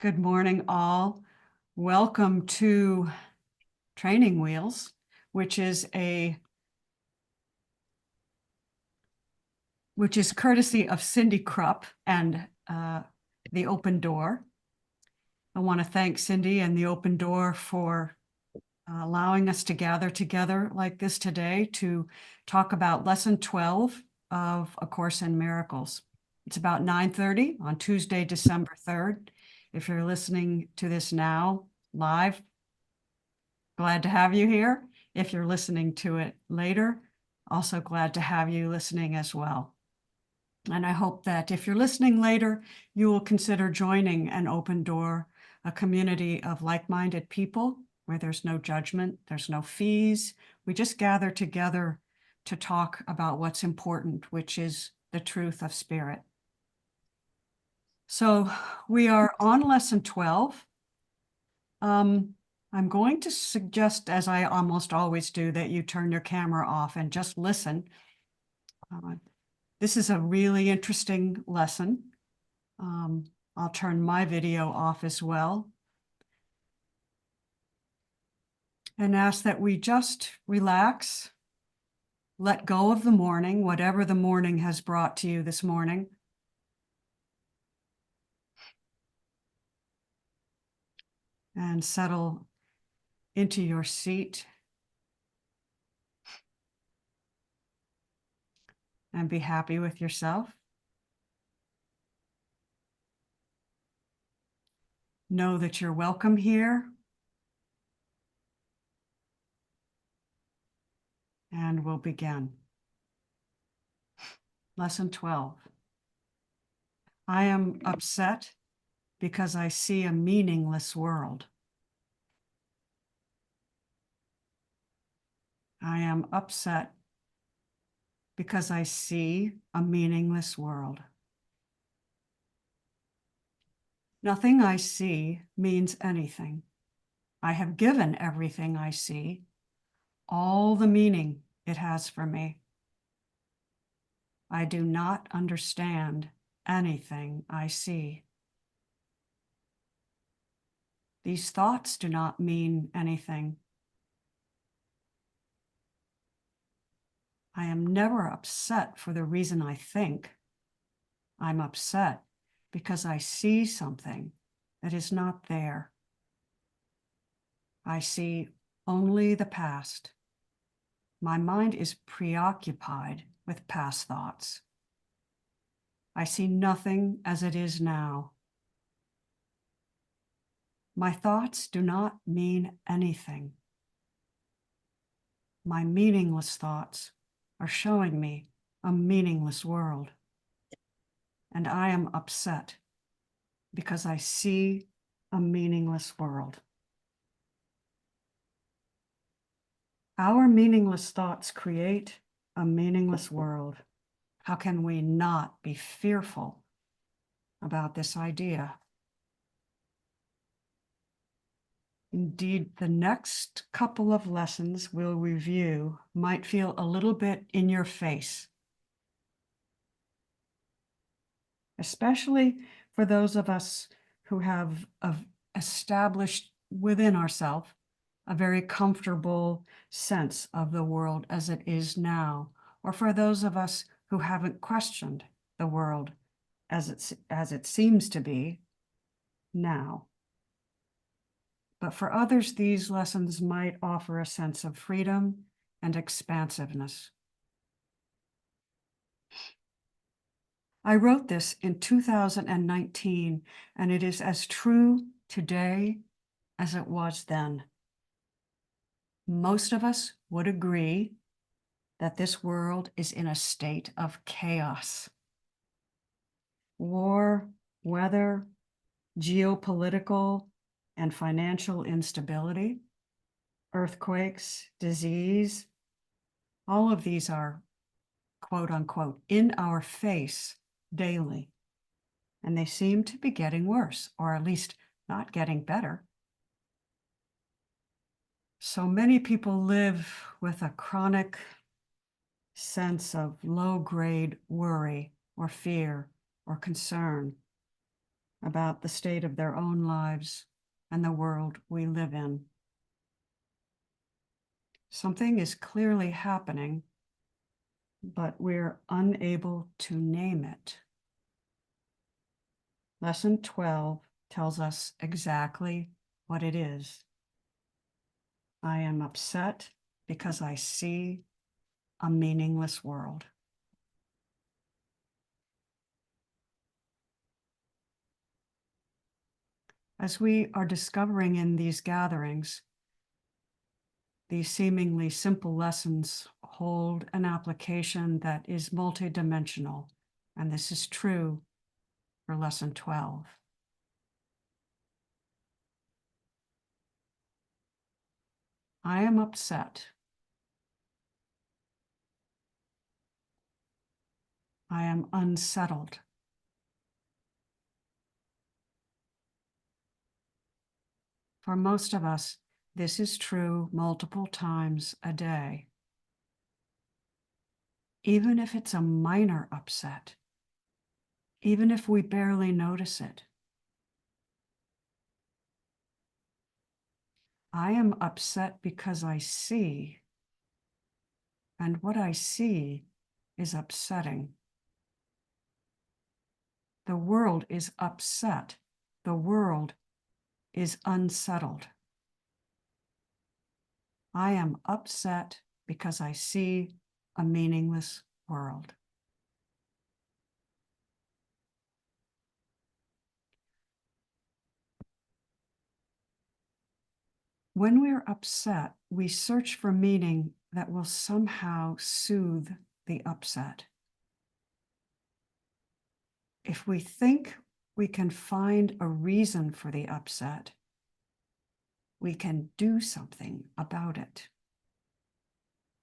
Good morning, all. Welcome to Training Wheels, which is courtesy of Cindy Krupp and the Open Door. I want to thank Cindy and the Open Door for allowing us to gather together like this today to talk about Lesson 12 of A Course in Miracles. It's about 9:30 on Tuesday, December 3rd. If you're listening to this now, live, glad to have you here. If you're listening to it later, also glad to have you listening as well. And I hope that if you're listening later, you will consider joining an Open Door, a community of like-minded people where there's no judgment, there's no fees. We just gather together to talk about what's important, which is the truth of spirit. So we are on Lesson 12. I'm going to suggest, as I almost always do, that you turn your camera off and just listen. This is a really interesting lesson. I'll turn my video off as well. And ask that we just relax, let go of the morning, whatever the morning has brought to you this morning. And settle into your seat. And be happy with yourself. Know that you're welcome here. And we'll begin. Lesson 12. I am upset because I see a meaningless world. I am upset because I see a meaningless world. Nothing I see means anything. I have given everything I see all the meaning it has for me. I do not understand anything I see. These thoughts do not mean anything. I am never upset for the reason I think. I'm upset because I see something that is not there. I see only the past. My mind is preoccupied with past thoughts. I see nothing as it is now. My thoughts do not mean anything. My meaningless thoughts are showing me a meaningless world. And I am upset because I see a meaningless world. Our meaningless thoughts create a meaningless world. How can we not be fearful about this idea? Indeed, the next couple of lessons we'll review might feel a little bit in your face, especially for those of us who have established within ourselves a very comfortable sense of the world as it is now, or for those of us who haven't questioned the world as it seems to be now. But for others, these lessons might offer a sense of freedom and expansiveness. I wrote this in 2019, and it is as true today as it was then. Most of us would agree that this world is in a state of chaos. War, weather, geopolitical and financial instability, earthquakes, disease, all of these are, quote unquote, in our face daily. And they seem to be getting worse, or at least not getting better. So many people live with a chronic sense of low-grade worry or fear or concern. about the state of their own lives and the world we live in. Something is clearly happening, but we're unable to name it. Lesson 12 tells us exactly what it is. I am upset because I see a meaningless world. As we are discovering in these gatherings, these seemingly simple lessons hold an application that is multidimensional, and this is true for lesson 12. I am upset. I am unsettled. For most of us, this is true multiple times a day. Even if it's a minor upset, even if we barely notice it. I am upset because I see, and what I see is upsetting. The world is upset. The world is unsettled. I am upset because I see a meaningless world. When we're upset, we search for meaning that will somehow soothe the upset. If we think we can find a reason for the upset, we can do something about it.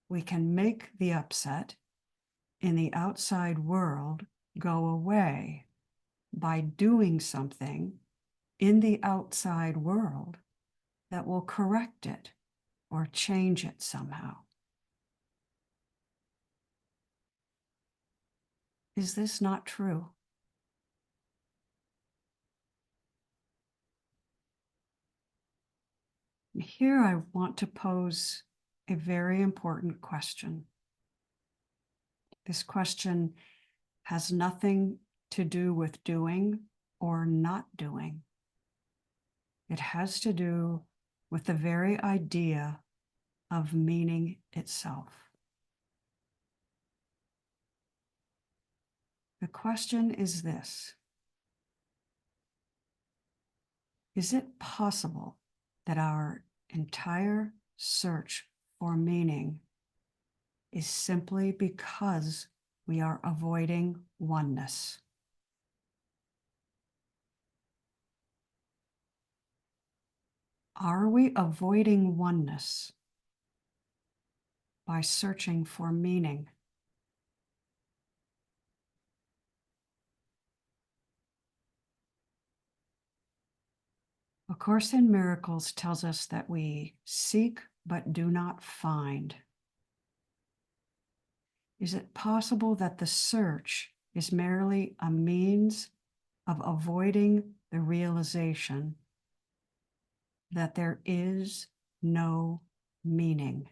We can make the upset in the outside world go away by doing something in the outside world that will correct it or change it somehow. Is this not true? Here I want to pose a very important question. This question has nothing to do with doing or not doing. It has to do with the very idea of meaning itself. The question is this: is it possible that our entire search for meaning is simply because we are avoiding oneness? Are we avoiding oneness by searching for meaning? A Course in Miracles tells us that we seek but do not find. Is it possible that the search is merely a means of avoiding the realization that there is no meaning?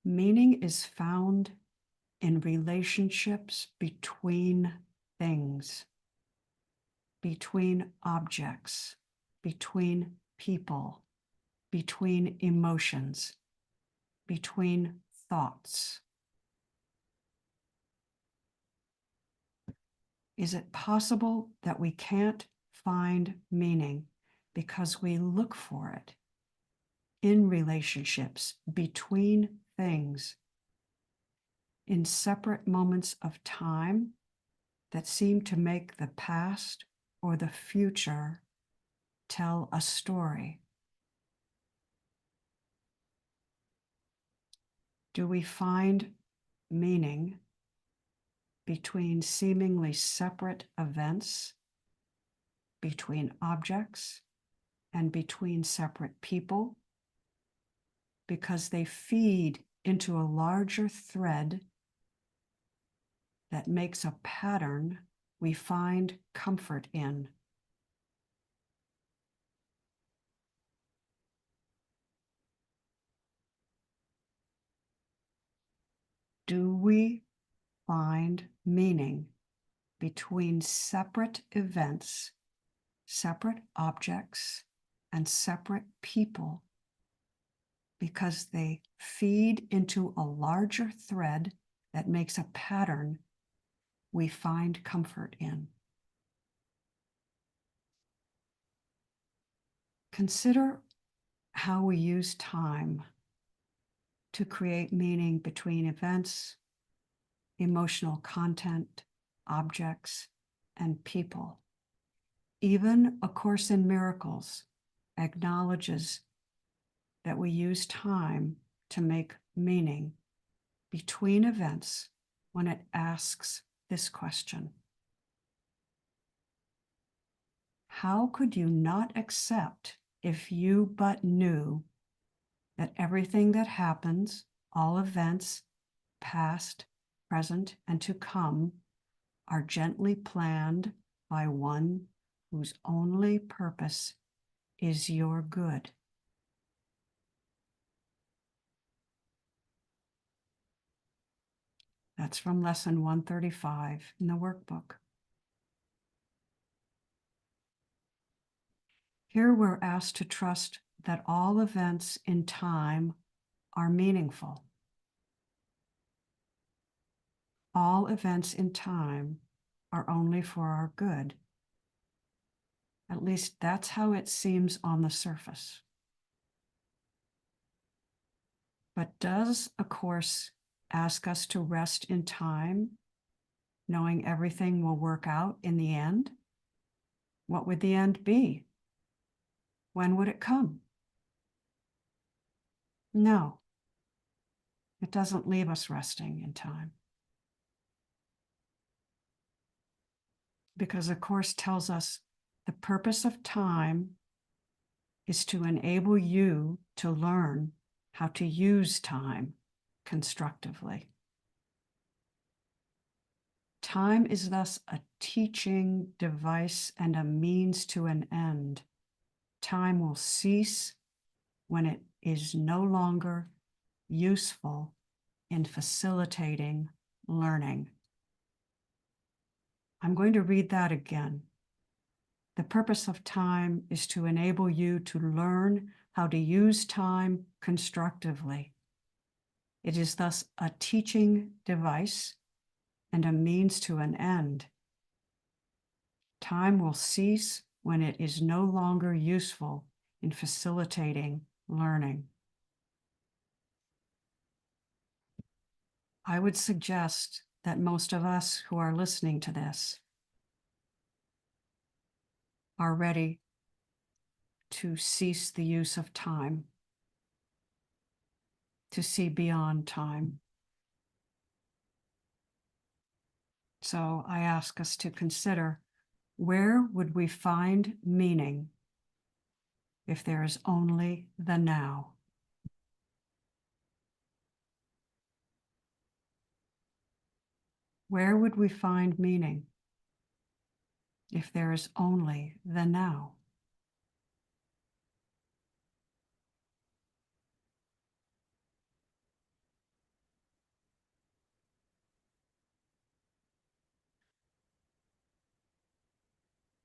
Meaning is found in relationships between things, between objects, between people, between emotions, between thoughts. Is it possible that we can't find meaning because we look for it in relationships between things, in separate moments of time that seem to make the past or the future tell a story? Do we find meaning between seemingly separate events, between objects, and between separate people, because they feed into a larger thread that makes a pattern we find comfort in. Do we find meaning between separate events, separate objects, and separate people because they feed into a larger thread that makes a pattern we find comfort in? Consider how we use time to create meaning between events, emotional content, objects, and people. Even A Course in Miracles acknowledges that we use time to make meaning between events when it asks this question: how could you not accept if you but knew that everything that happens, all events, past, present, and to come, are gently planned by one whose only purpose is your good? That's from lesson 135 in the workbook. Here we're asked to trust that all events in time are meaningful. All events in time are only for our good. At least that's how it seems on the surface. But does A Course ask us to rest in time, knowing everything will work out in the end? What would the end be? When would it come? No, it doesn't leave us resting in time. Because A Course tells us the purpose of time is to enable you to learn how to use time constructively. Time is thus a teaching device and a means to an end. Time will cease when it is no longer useful in facilitating learning. I'm going to read that again. The purpose of time is to enable you to learn how to use time constructively. It is thus a teaching device and a means to an end. Time will cease when it is no longer useful in facilitating learning. I would suggest that most of us who are listening to this are ready to cease the use of time, to see beyond time. So I ask us to consider, where would we find meaning if there is only the now? Where would we find meaning if there is only the now?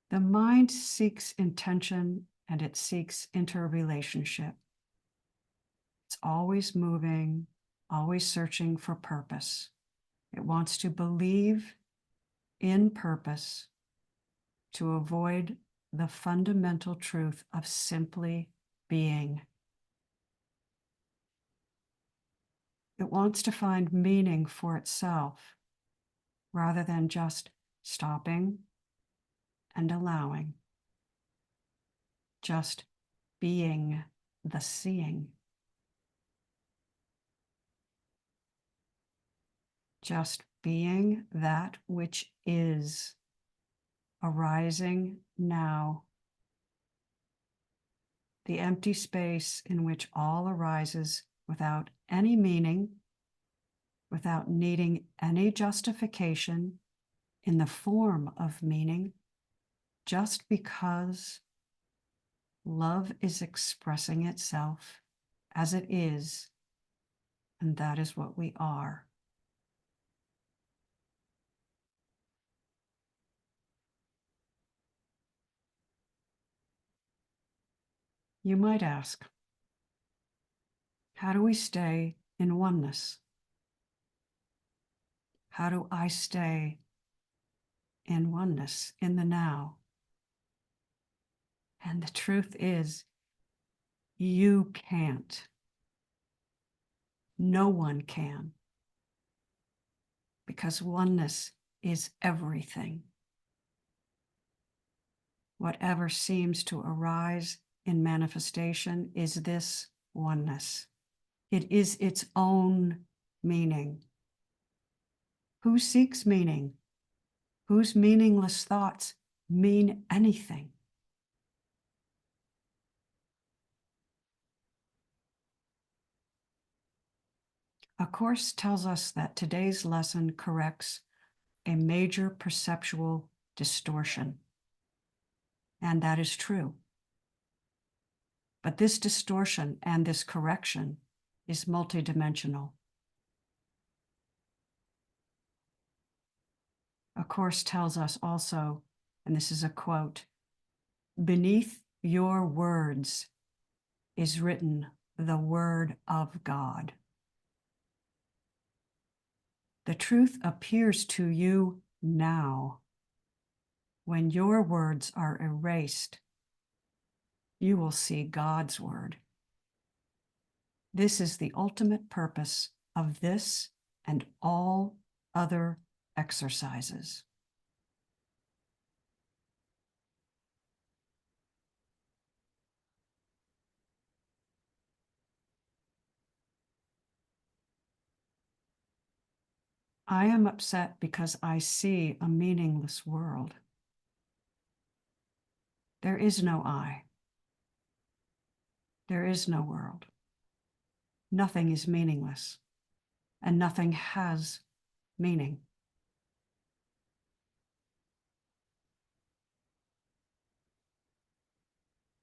The mind seeks intention and it seeks interrelationship. It's always moving, always searching for purpose. It wants to believe in purpose to avoid the fundamental truth of simply being. It wants to find meaning for itself rather than just stopping and allowing, just being the seeing, just being that which is arising now, the empty space in which all arises without any meaning, without needing any justification in the form of meaning, just because love is expressing itself as it is, and that is what we are. You might ask, how do we stay in oneness? How do I stay in oneness in the now? And the truth is, you can't. No one can, because oneness is everything. Whatever seems to arise in manifestation is this oneness. It is its own meaning. Who seeks meaning? Whose meaningless thoughts mean anything? A Course tells us that today's lesson corrects a major perceptual distortion. And that is true. But this distortion and this correction is multidimensional. A Course tells us also, and this is a quote, beneath your words is written the word of God. The truth appears to you now. When your words are erased, you will see God's word. This is the ultimate purpose of this and all other exercises. I am upset because I see a meaningless world. There is no I. There is no world. Nothing is meaningless, and nothing has meaning.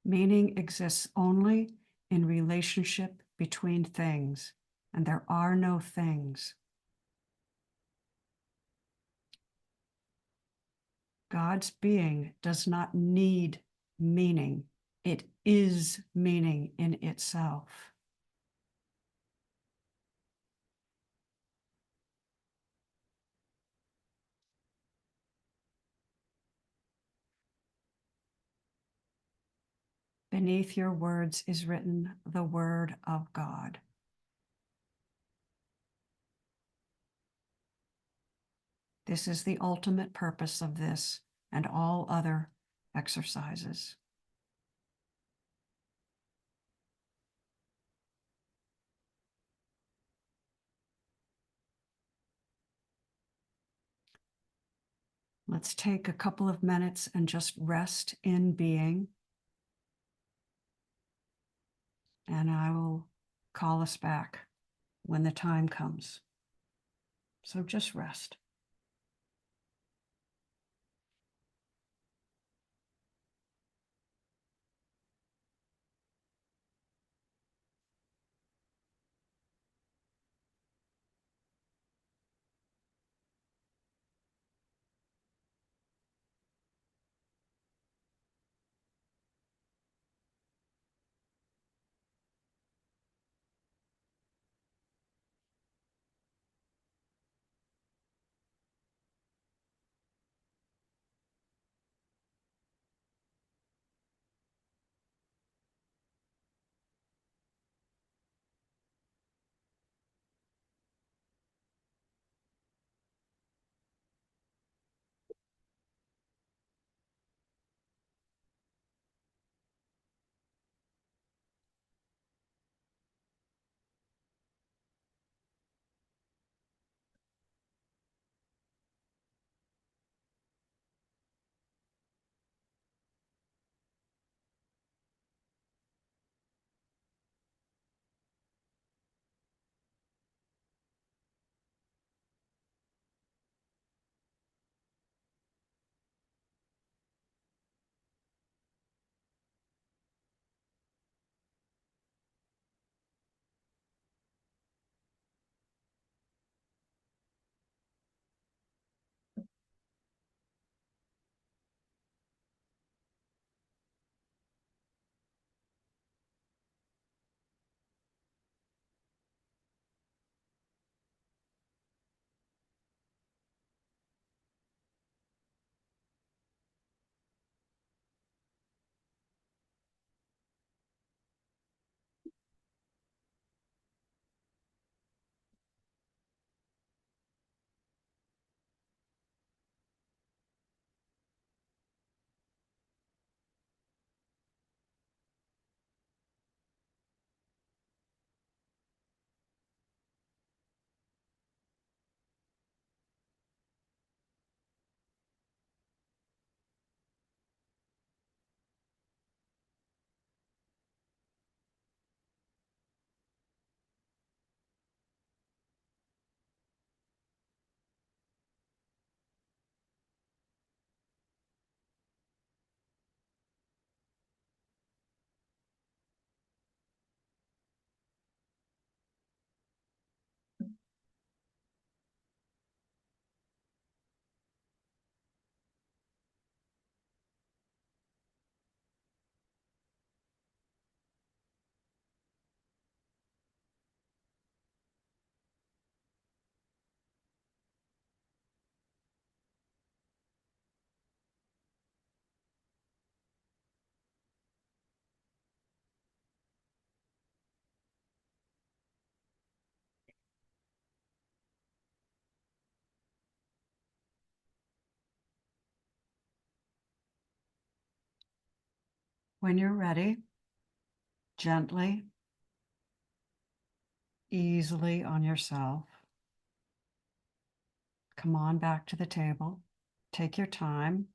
Meaning exists only in relationship between things, and there are no things. God's being does not need meaning. It is meaning in itself. Beneath your words is written the word of God. This is the ultimate purpose of this and all other exercises. Let's take a couple of minutes and just rest in being. And I will call us back when the time comes. So just rest. When you're ready, gently, easily on yourself, come on back to the table. Take your time.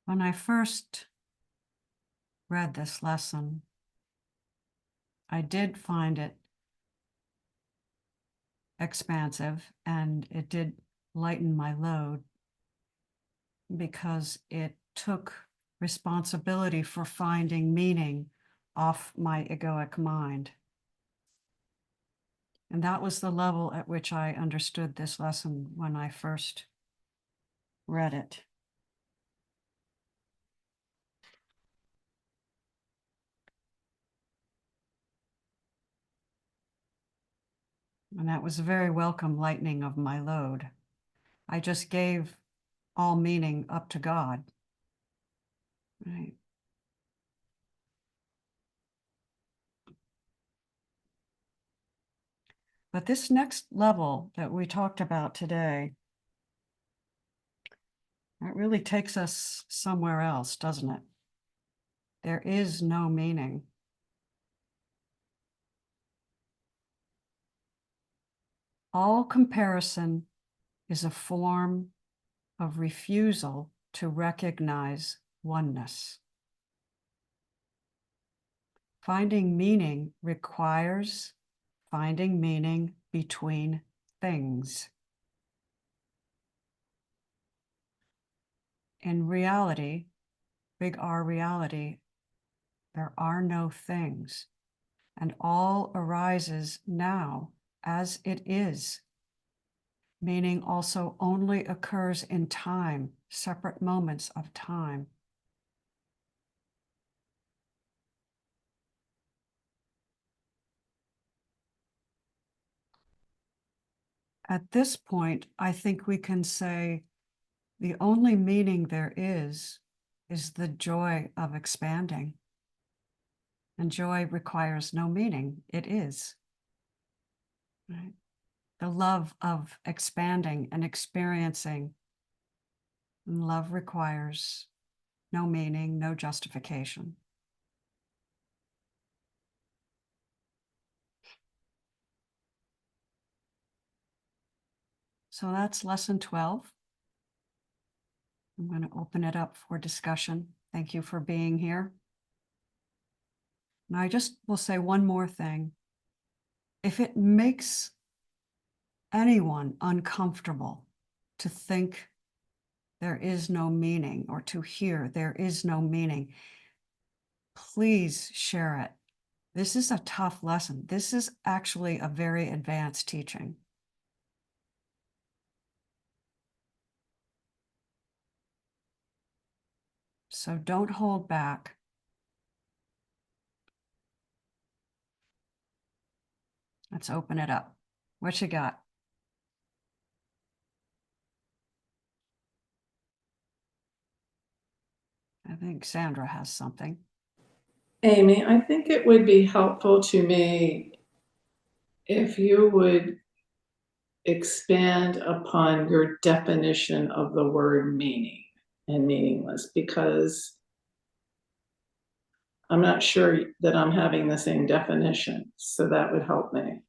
When I first read this lesson, I did find it expansive and it did lighten my load because it took responsibility for finding meaning off my egoic mind. And that was the level at which I understood this lesson when I first read it. And that was a very welcome lightening of my load. I just gave all meaning up to God. Right. But this next level that we talked about today, it really takes us somewhere else, doesn't it? There is no meaning. All comparison is a form of refusal to recognize oneness. Finding meaning requires finding meaning between things. In reality, big R reality, there are no things, and all arises now as it is. Meaning also only occurs in time, separate moments of time. At this point, I think we can say the only meaning there is the joy of expanding. And joy requires no meaning, it is. Right? The love of expanding and experiencing. And love requires no meaning, no justification. So that's lesson 12. I'm going to open it up for discussion. Thank you for being here. And I just will say one more thing. If it makes anyone uncomfortable to think there is no meaning or to hear there is no meaning, please share it. This is a tough lesson. This is actually a very advanced teaching. So don't hold back. Let's open it up. What you got? I think Sandra has something. Amy, I think it would be helpful to me if you would expand upon your definition of the word meaning and meaningless, because I'm not sure that I'm having the same definition. So that would help me.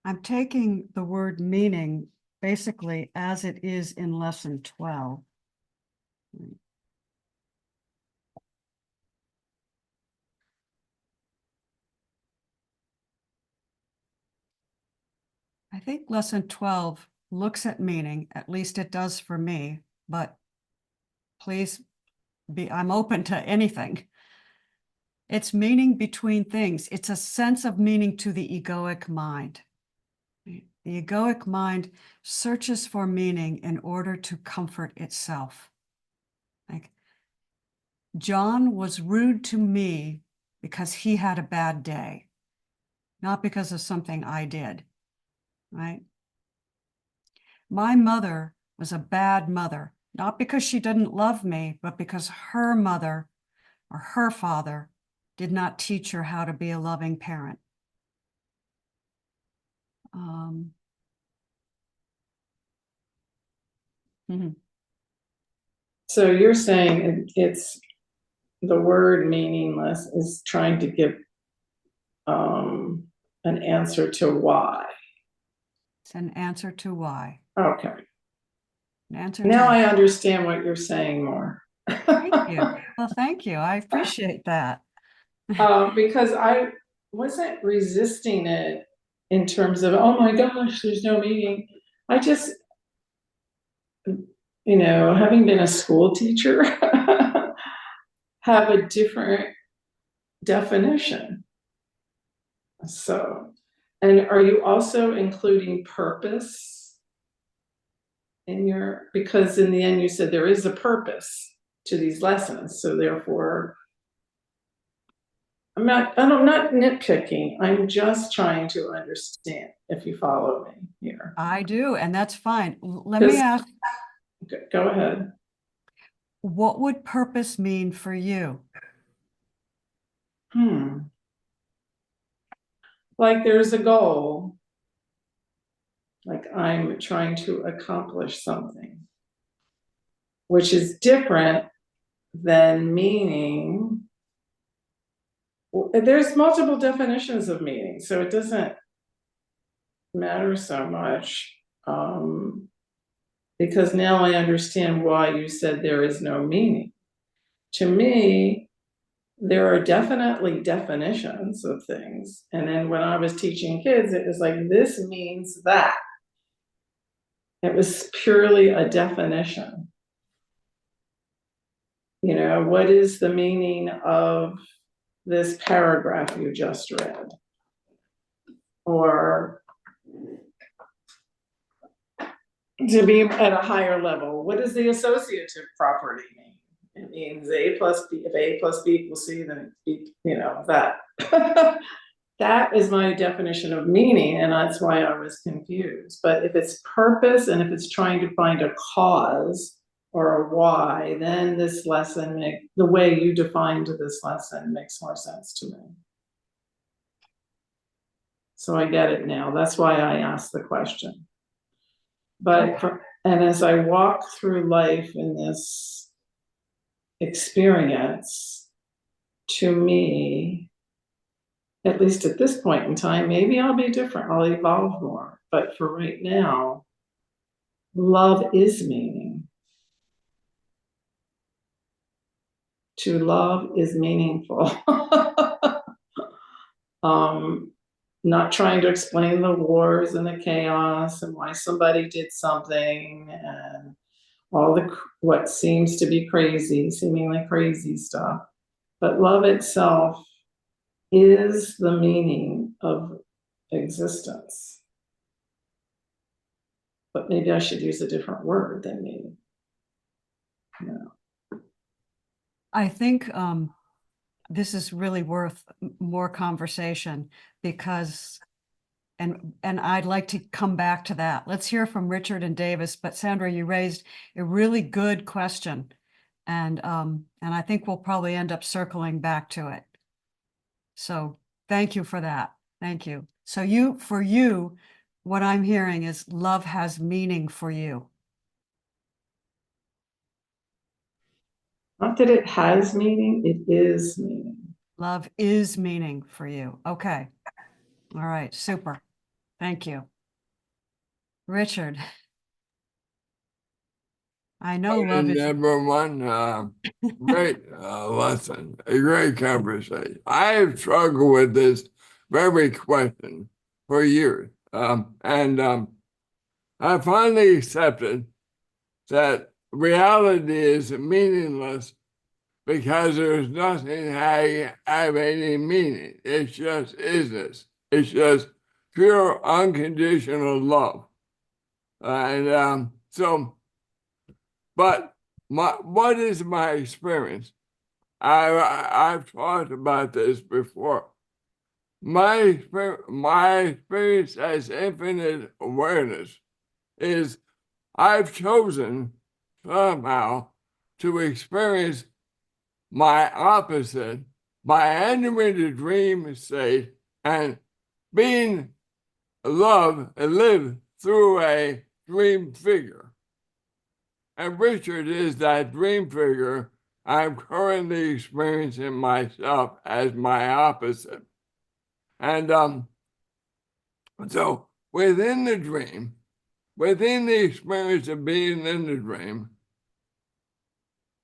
I'm taking the word meaning basically as it is in lesson 12. I think lesson 12 looks at meaning, at least it does for me, but please I'm open to anything. It's meaning between things. It's a sense of meaning to the egoic mind. The egoic mind searches for meaning in order to comfort itself. Like, John was rude to me because he had a bad day, not because of something I did, right? My mother was a bad mother, not because she didn't love me, but because her mother or her father did not teach her how to be a loving parent. Mhm. So you're saying it's the word meaningless is trying to give an answer to why. It's an answer to why. Okay. An answer Now to I understand what you're saying more. Thank you. Well, thank you. I appreciate that. Because I wasn't resisting it in terms of, oh my gosh, there's no meaning. I just, having been a school teacher, have a different definition. So, and are you also including purpose in because in the end you said there is a purpose to these lessons. So therefore, I'm not nitpicking. I'm just trying to understand, if you follow me here. I do, and that's fine. Let me ask, Go ahead. what would purpose mean for you? Like there's a goal, like I'm trying to accomplish something, which is different than meaning. There's multiple definitions of meaning, so it doesn't matter so much, because now I understand why you said there is no meaning. To me, there are definitely definitions of things. And then when I was teaching kids, it was like, this means that. It was purely a definition. What is the meaning of this paragraph you just read? Or to be at a higher level, what does the associative property mean? It means A plus B. If A plus B equals C, then that. That is my definition of meaning, and that's why I was confused. But if it's purpose and if it's trying to find a cause or a why, then this lesson, the way you defined this lesson makes more sense to me. So I get it now. That's why I asked the question. But, and as I walk through life in this experience, to me, at least at this point in time, maybe I'll be different, I'll evolve more. But for right now, love is meaning. To love is meaningful. Not trying to explain the wars and the chaos and why somebody did something and all what seems to be seemingly crazy stuff. But love itself is the meaning of existence. But maybe I should use a different word than meaning. I think this is really worth more conversation because, and I'd like to come back to that. Let's hear from Richard and Davis, but Sandra, you raised a really good question. And I think we'll probably end up circling back to it. So thank you for that. Thank you. So for you, what I'm hearing is love has meaning for you. Not that it has meaning, it is meaning. Love is meaning for you. Okay. All right. Super. Thank you. Richard. I know love is number one, great lesson, a great conversation. I have struggled with this very question for years. I finally accepted that reality is meaningless because there's nothing have any meaning. It's just isness. It's just pure unconditional love. But what is my experience? I've talked about this before. My experience as infinite awareness is I've chosen somehow to experience my opposite by entering the dream state and being love and live through a dream figure. And Richard is that dream figure I'm currently experiencing myself as my opposite. And so within the dream, within the experience of being in the dream,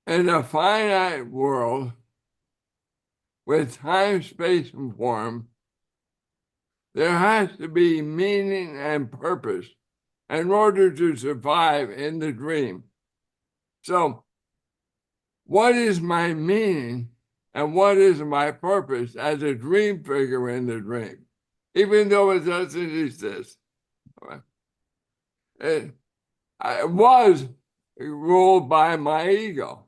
in a finite world with time, space, and form, there has to be meaning and purpose in order to survive in the dream. So, what is my meaning and what is my purpose as a dream figure in the dream, even though it doesn't exist? It was ruled by my ego.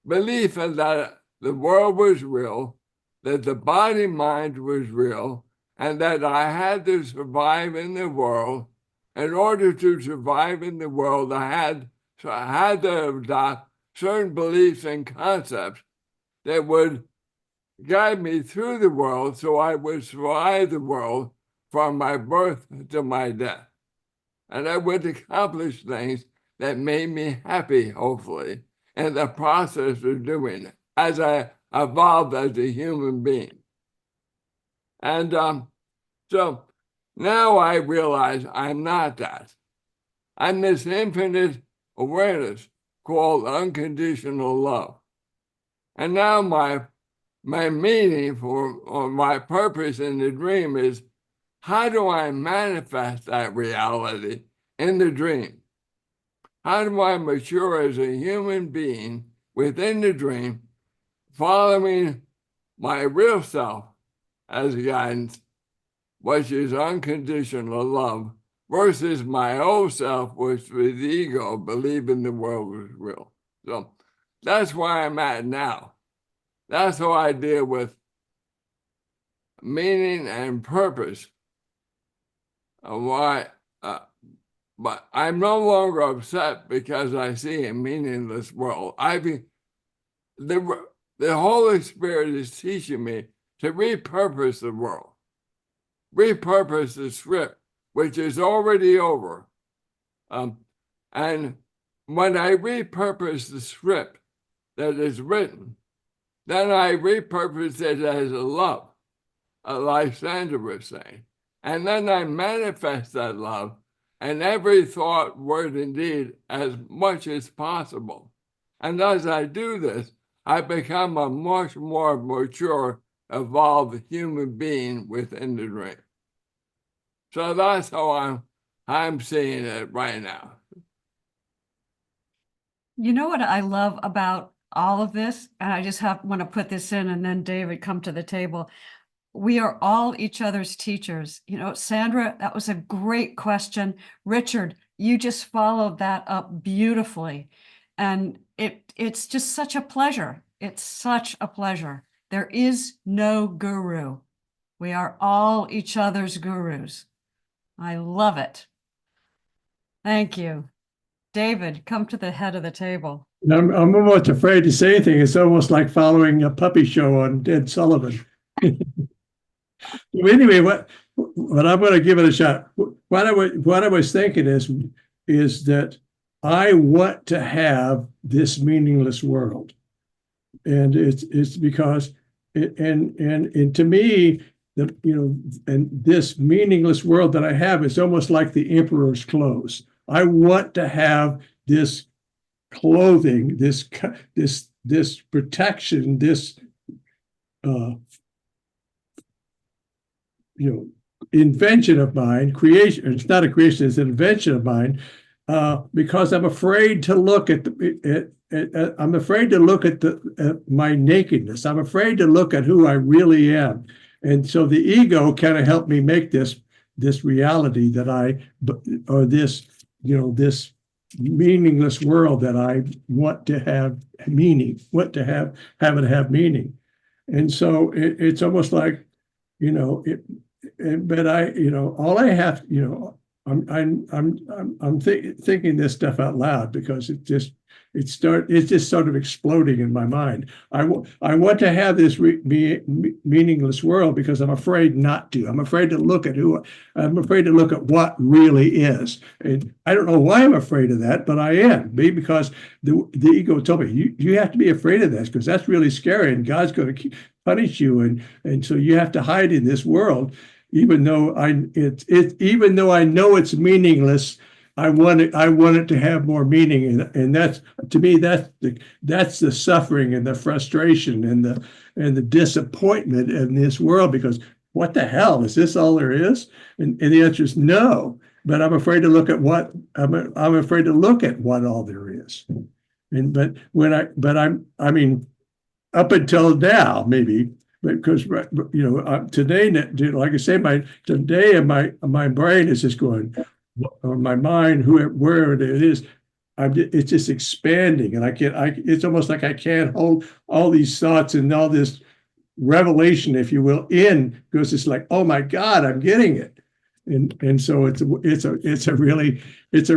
Belief in that the world was real, that the body mind was real, and that I had to survive in the world. In order to survive in the world, I had to adopt certain beliefs and concepts that would guide me through the world so I would survive the world from my birth to my death. And I would accomplish things that made me happy, hopefully, in the process of doing it as I evolved as a human being. And so now I realize I'm not that. I'm this infinite awareness called unconditional love. And now my meaning or my purpose in the dream is, how do I manifest that reality in the dream? How do I mature as a human being within the dream, following my real self as guidance, which is unconditional love, versus my old self, which was the ego, believing the world was real. So that's where I'm at now. That's how I deal with meaning and purpose. Why? But I'm no longer upset because I see a meaningless world. The Holy Spirit is teaching me to repurpose the world, repurpose the script, which is already over. And when I repurpose the script that is written, then I repurpose it as a love, like Sandra was saying. And then I manifest that love in every thought, word, and deed as much as possible. And as I do this, I become a much more mature, evolved human being within the dream. So that's how I'm seeing it right now. You know what I love about all of this? And I just want to put this in, and then David, come to the table. We are all each other's teachers. You know, Sandra, that was a great question. Richard, you just followed that up beautifully. And it's just such a pleasure. It's such a pleasure. There is no guru. We are all each other's gurus. I love it. Thank you. David, come to the head of the table. I'm almost afraid to say anything. It's almost like following a puppy show on Ed Sullivan. Anyway, what I'm going to give it a shot. What I was thinking is that I want to have this meaningless world, and it's because and to me, and this meaningless world that I have is almost like the emperor's clothes. I want to have this clothing, this protection, this invention of mine, creation. It's not a creation; it's an invention of mine, because I'm afraid to look at I'm afraid to look at my nakedness. I'm afraid to look at who I really am, and so the ego kind of helped me make this reality that this meaningless world that I want to have meaning, have it have meaning. And so it's almost like, but all I have, I'm thinking this stuff out loud because it's just sort of exploding in my mind. I want to have this meaningless world because I'm afraid not to. I'm afraid to look at what really is. And I don't know why I'm afraid of that, but I am. Maybe because the ego told me you have to be afraid of this because that's really scary and God's going to punish you, and so you have to hide in this world. Even though I know it's meaningless, I want it to have more meaning, and that's, to me, that's the suffering and the frustration and the disappointment in this world, because what the hell, is this all there is? And the answer is no. But I'm afraid to look at what all there is. I mean, up until now, maybe. Because today, like I say, my brain is just going, or my mind, wherever it is, it's just expanding, and it's almost like I can't hold all these thoughts and all this revelation, if you will, because it's like, oh my God, I'm getting it, and so it's a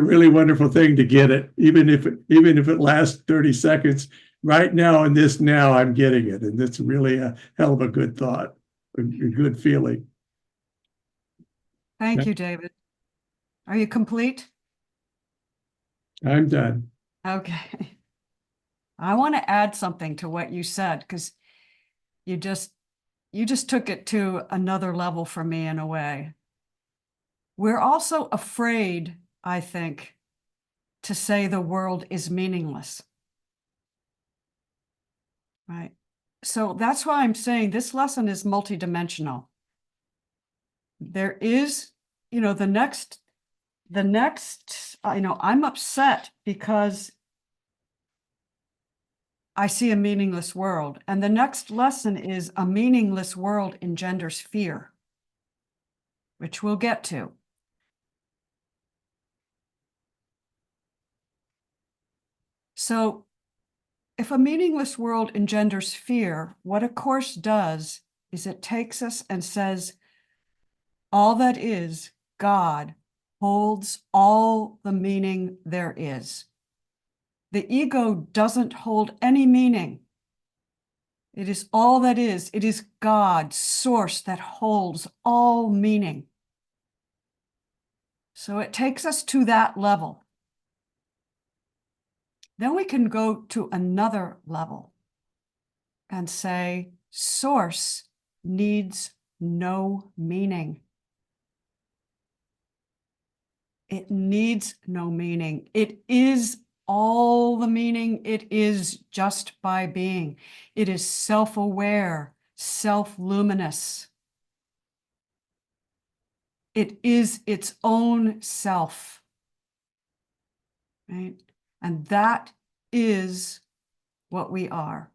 really wonderful thing to get it, even if it lasts 30 seconds. Right now, in this now, I'm getting it. And it's really a hell of a good thought, a good feeling. Thank you, David. Are you complete? I'm done. Okay. I want to add something to what you said, because you just took it to another level for me in a way. We're also afraid, I think, to say the world is meaningless. Right. So that's why I'm saying this lesson is multidimensional. There is, the next, I'm upset because I see a meaningless world. And the next lesson is a meaningless world engenders fear, which we'll get to. So if a meaningless world engenders fear, what A Course does is it takes us and says, all that is, God holds all the meaning there is. The ego doesn't hold any meaning. It is all that is. It is God, source, that holds all meaning. So it takes us to that level. Then we can go to another level and say, source needs no meaning. It needs no meaning. It is all the meaning it is just by being. It is self-aware, self-luminous. It is its own self, right? And that is what we are.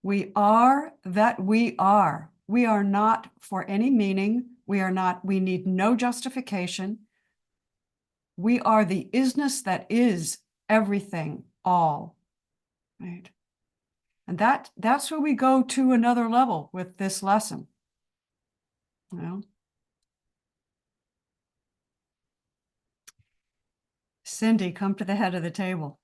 We are that we are. We are not for any meaning. We need no justification. We are the isness that is everything, all, right? And that's where we go to another level with this lesson. Cindy, come to the head of the table.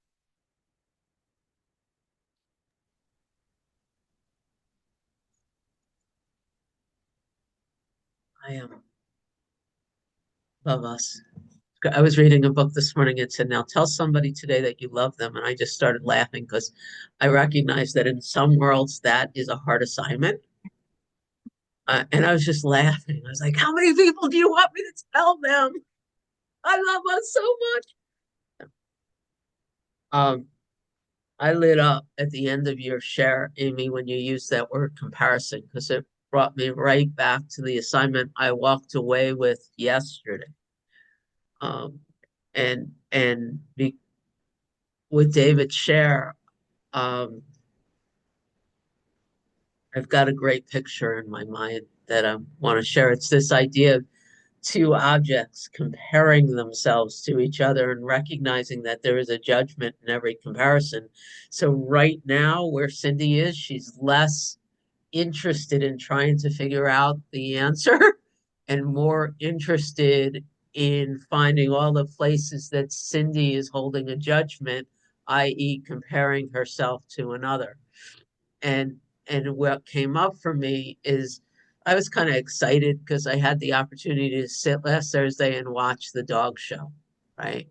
I love us. I was reading a book this morning. It said, now tell somebody today that you love them. And I just started laughing because I recognize that in some worlds that is a hard assignment. And I was just laughing. I was like, how many people do you want me to tell them? I love us so much. I lit up at the end of your share, Amy, when you used that word comparison, because it brought me right back to the assignment I walked away with yesterday. With David's share, I've got a great picture in my mind that I want to share. It's this idea of two objects comparing themselves to each other and recognizing that there is a judgment in every comparison. So right now, where Cindy is, she's less interested in trying to figure out the answer and more interested in finding all the places that Cindy is holding a judgment, i.e. comparing herself to another. And what came up for me is I was kind of excited because I had the opportunity to sit last Thursday and watch the dog show, right?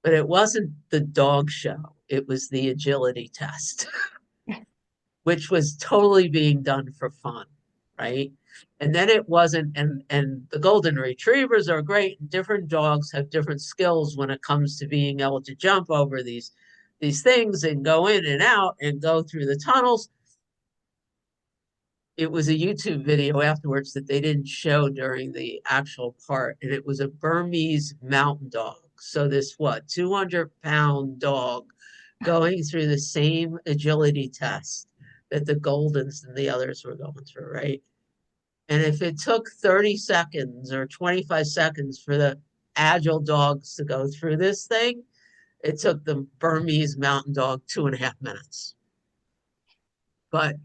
But it wasn't the dog show, it was the agility test, which was totally being done for fun, right? And then it wasn't, and the golden retrievers are great, and different dogs have different skills when it comes to being able to jump over these things and go in and out and go through the tunnels. It was a YouTube video afterwards that they didn't show during the actual part, and it was a Burmese mountain dog. So this 200-pound dog going through the same agility test that the Goldens and the others were going through, right? And if it took 30 seconds or 25 seconds for the agile dogs to go through this thing, it took the Burmese mountain dog 2.5 minutes. But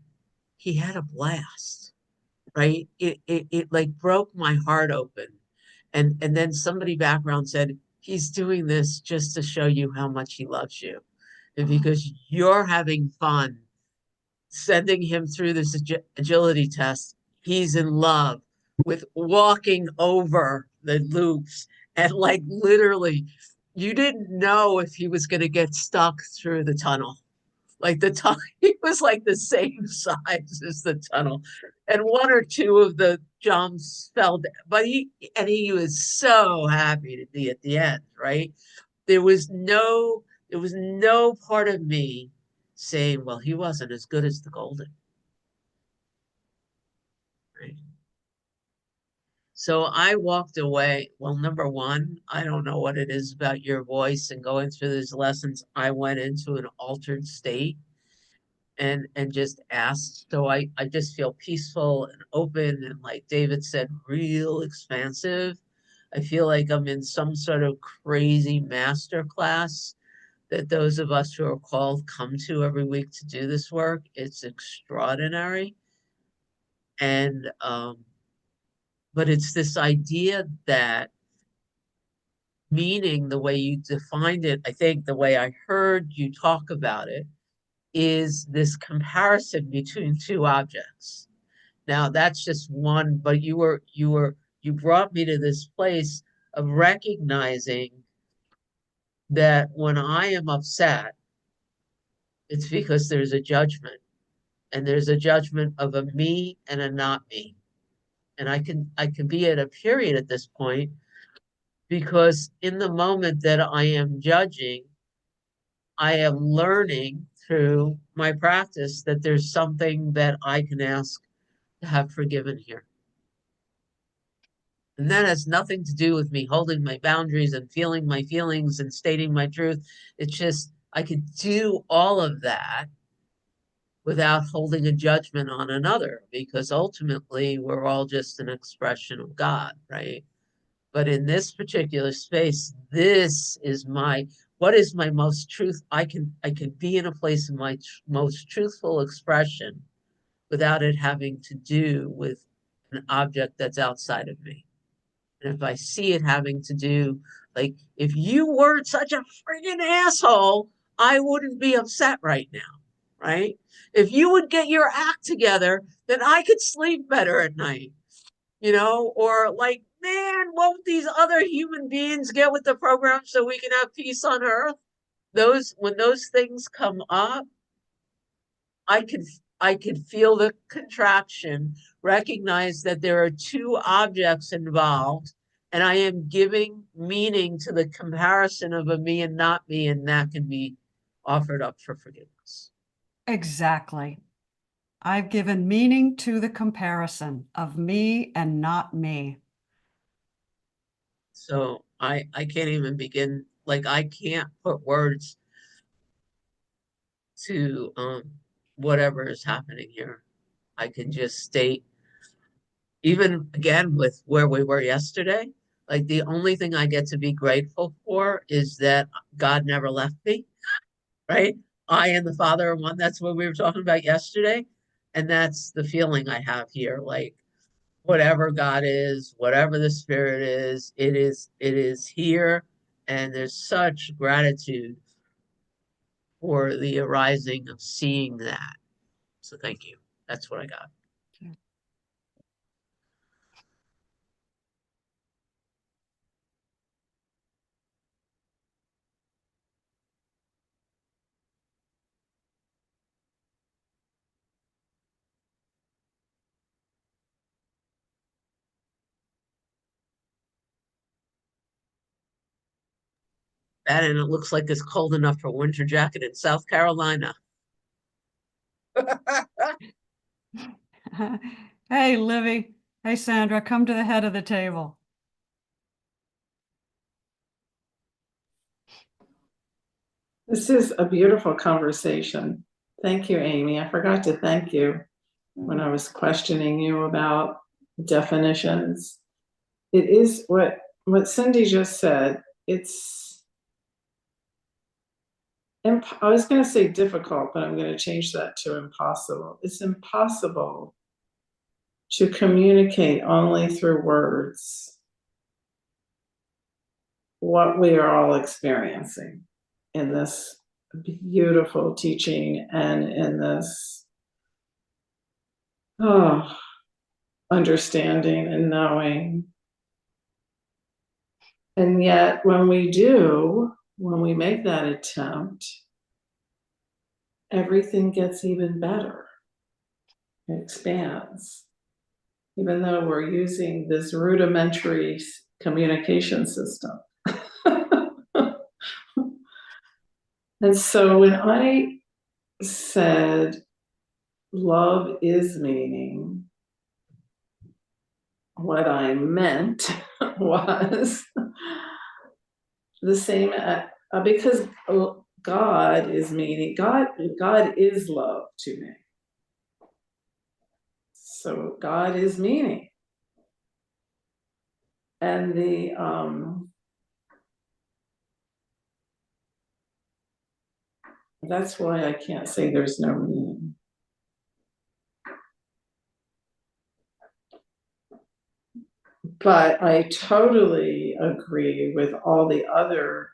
he had a blast, right? It like broke my heart open. And then somebody background said, he's doing this just to show you how much he loves you. And because you're having fun sending him through this agility test, he's in love with walking over the loops. And like literally, you didn't know if he was going to get stuck through the tunnel. Like the tunnel, he was like the same size as the tunnel. And one or two of the jumps fell down, but he was so happy to be at the end, right? There was no part of me saying, well, he wasn't as good as the Golden. Right. So I walked away. Well, number one, I don't know what it is about your voice, and going through these lessons, I went into an altered state and just asked. So I just feel peaceful and open, and like David said, real expansive. I feel like I'm in some sort of crazy master class that those of us who are called come to every week to do this work. It's extraordinary. And but it's this idea that meaning, the way you defined it, I think the way I heard you talk about it, is this comparison between two objects. Now that's just one, but you brought me to this place of recognizing that when I am upset, it's because there's a judgment, and there's a judgment of a me and a not me. And I can be at a period at this point because in the moment that I am judging, I am learning through my practice that there's something that I can ask to have forgiven here. And that has nothing to do with me holding my boundaries and feeling my feelings and stating my truth. It's just, I could do all of that without holding a judgment on another, because ultimately we're all just an expression of God, right? But in this particular space, this is what is my most truth? I can be in a place of my most truthful expression without it having to do with an object that's outside of me. And if I see it having to do, like, if you weren't such a friggin' asshole, I wouldn't be upset right now, right? If you would get your act together, then I could sleep better at night, or like, man, won't these other human beings get with the program so we can have peace on earth? When those things come up, I could feel the contraction, recognize that there are two objects involved, and I am giving meaning to the comparison of a me and not me, and that can be offered up for forgiveness. Exactly. I've given meaning to the comparison of me and not me. So I can't even begin, like, I can't put words to whatever is happening here. I can just state even again with where we were yesterday, like the only thing I get to be grateful for is that God never left me, right? I and the Father are one. That's what we were talking about yesterday. And that's the feeling I have here. Like whatever God is, whatever the Spirit is, it is here. And there's such gratitude for the arising of seeing that. So thank you. That's what I got. That and it looks like it's cold enough for a winter jacket in South Carolina. Hey, Livy. Hey, Sandra, come to the head of the table. This is a beautiful conversation. Thank you, Amy. I forgot to thank you when I was questioning you about definitions. It is what Cindy just said. I was going to say difficult, but I'm going to change that to impossible. It's impossible to communicate only through words what we are all experiencing in this beautiful teaching and in this understanding and knowing. And yet when we make that attempt, everything gets even better. It expands. Even though we're using this rudimentary communication system. And so when I said love is meaning, what I meant was the same, because God is meaning, God is love to me. So God is meaning. And that's why I can't say there's no meaning. But I totally agree with all the other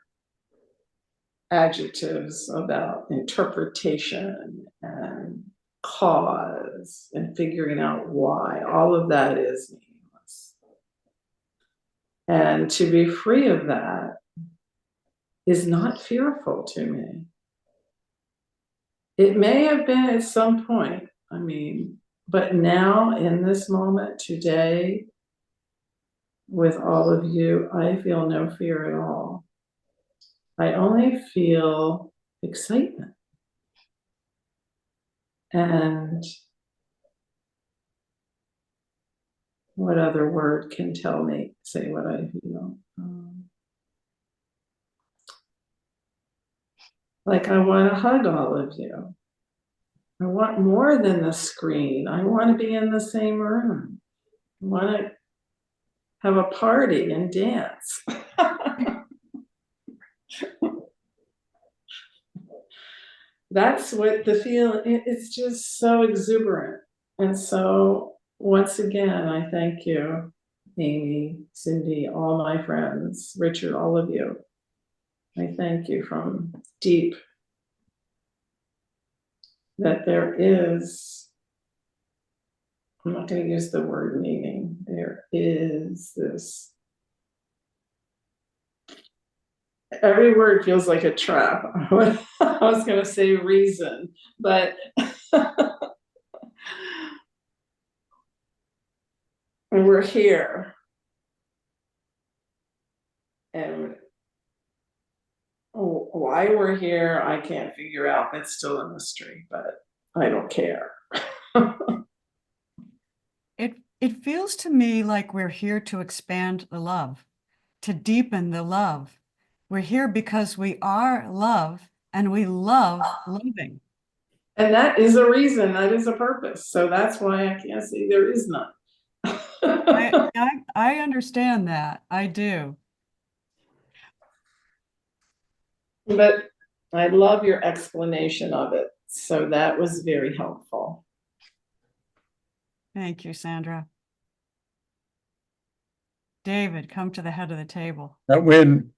adjectives about interpretation and cause and figuring out why. All of that is meaningless. And to be free of that is not fearful to me. It may have been at some point, but now in this moment today, with all of you, I feel no fear at all. I only feel excitement. And what other word can say what I feel? Like I want to hug all of you. I want more than the screen. I want to be in the same room. I want to have a party and dance. That's what the feeling, it's just so exuberant. And so once again, I thank you, Amy, Cindy, all my friends, Richard, all of you. I thank you from deep that there is, I'm not going to use the word meaning, there is this, every word feels like a trap. I was going to say reason, but we're here. And why we're here, I can't figure out. That's still a mystery, but I don't care. It feels to me like we're here to expand the love, to deepen the love. We're here because we are love and we love loving. And that is a reason, that is a purpose. So that's why I can't say there is none. I understand that. I do. But I love your explanation of it. So that was very helpful. Thank you, Sandra. David, come to the head of the table. When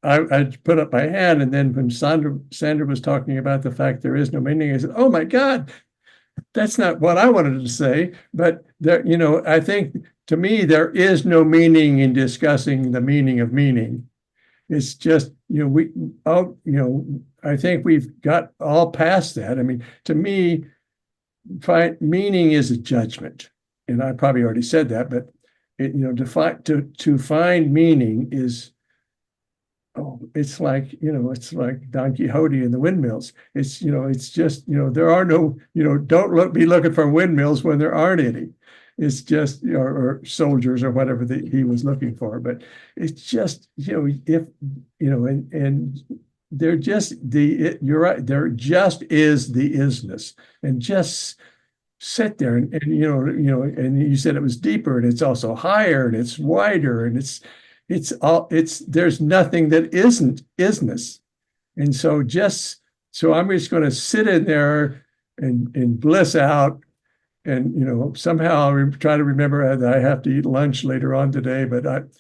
I put up my hand, and then when Sandra was talking about the fact there is no meaning, I said, "Oh my God, that's not what I wanted to say." But there, I think to me there is no meaning in discussing the meaning of meaning. It's just, I think we've got all past that. I mean, to me, meaning is a judgment, and I probably already said that, but to find meaning is, it's like Don Quixote and the windmills. It's just, there are no, don't be looking for windmills when there aren't any. It's just, or soldiers or whatever he was looking for. But it's just, and they're just you're right. There just is the isness, and just sit there and and you said it was deeper, and it's also higher, and it's wider, and there's nothing that isn't isness. And so I'm just going to sit in there and bliss out. And somehow I'll try to remember that I have to eat lunch later on today, but I'm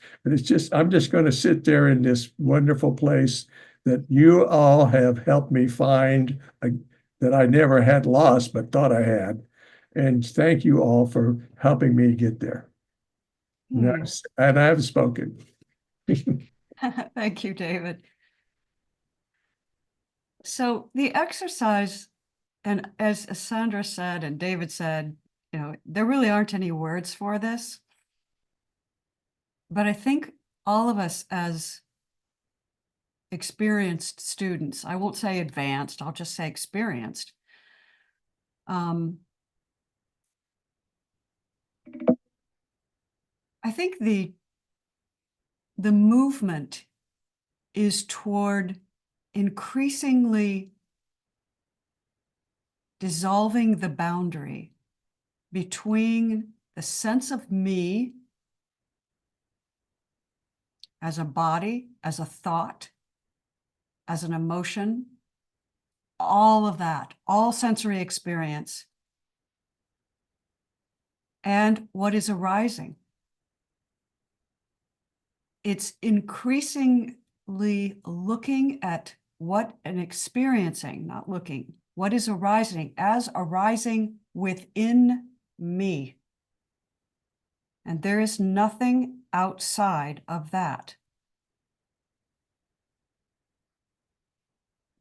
just going to sit there in this wonderful place that you all have helped me find, that I never had lost but thought I had. And thank you all for helping me get there. Hmm. And I have spoken. Thank you, David. So the exercise, and as Sandra said and David said, there really aren't any words for this. But I think all of us as experienced students, I won't say advanced, I'll just say experienced. I think the movement is toward increasingly dissolving the boundary between the sense of me as a body, as a thought, as an emotion, all of that, all sensory experience, and what is arising. It's increasingly looking at what and experiencing, not looking, what is arising as arising within me. And there is nothing outside of that.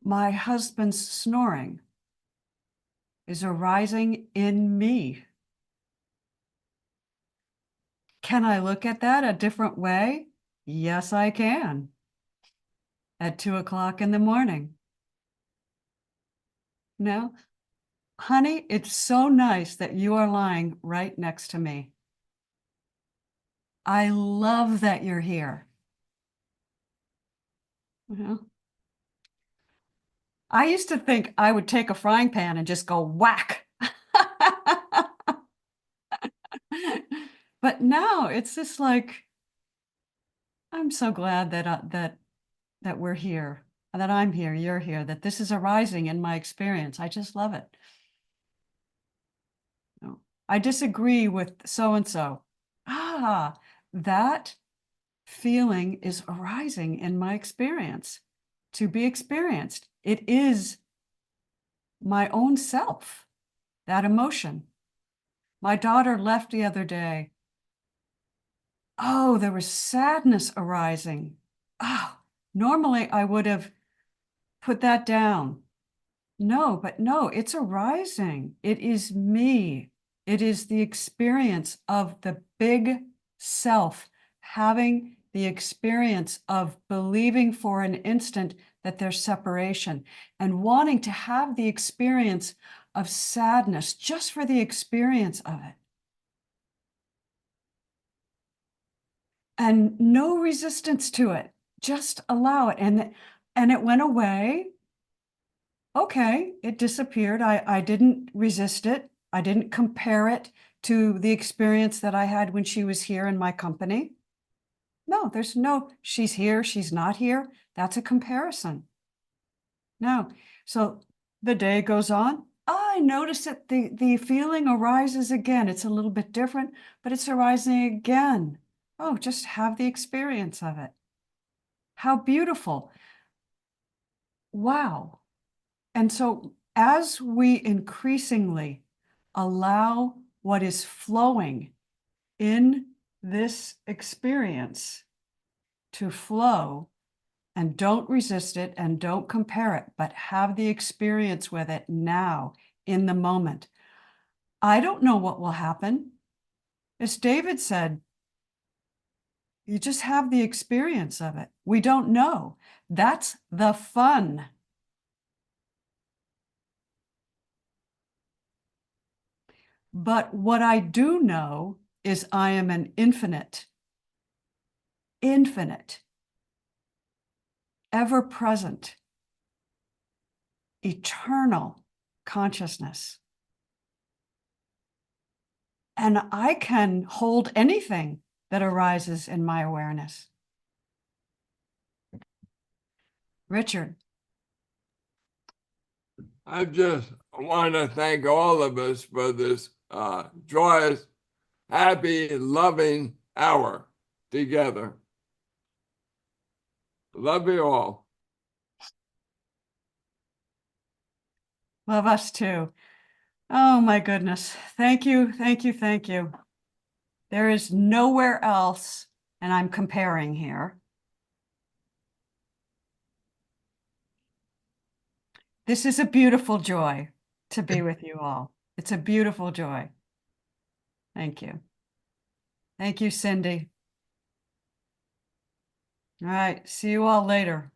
My husband's snoring is arising in me. Can I look at that a different way? Yes, I can. At 2 o'clock in the morning. No, honey, it's so nice that you are lying right next to me. I love that you're here. I used to think I would take a frying pan and just go whack. But now it's just like, I'm so glad that we're here, that I'm here, you're here, that this is arising in my experience. I just love it. I disagree with so-and-so. That feeling is arising in my experience, to be experienced. It is my own self, that emotion. My daughter left the other day. Oh, there was sadness arising. Normally I would have put that down. No, it's arising. It is me. It is the experience of the big self having the experience of believing for an instant that there's separation and wanting to have the experience of sadness just for the experience of it. And no resistance to it, just allow it. And it went away. Okay, it disappeared. I didn't resist it. I didn't compare it to the experience that I had when she was here in my company? No, there's no, she's here, she's not here. That's a comparison. No. So the day goes on. I notice that the feeling arises again. It's a little bit different, but it's arising again. Oh, just have the experience of it. How beautiful. Wow. And so as we increasingly allow what is flowing in this experience to flow, and don't resist it and don't compare it, but have the experience with it now in the moment. I don't know what will happen. As David said, you just have the experience of it. We don't know. That's the fun. But what I do know is I am an infinite, ever-present, eternal consciousness. And I can hold anything that arises in my awareness. Richard. I just want to thank all of us for this joyous, happy, loving hour together. Love you all. Love us too. Oh my goodness. Thank you, thank you, thank you. There is nowhere else, and I'm comparing here. This is a beautiful joy to be with you all. It's a beautiful joy. Thank you. Thank you, Cindy. All right, see you all later.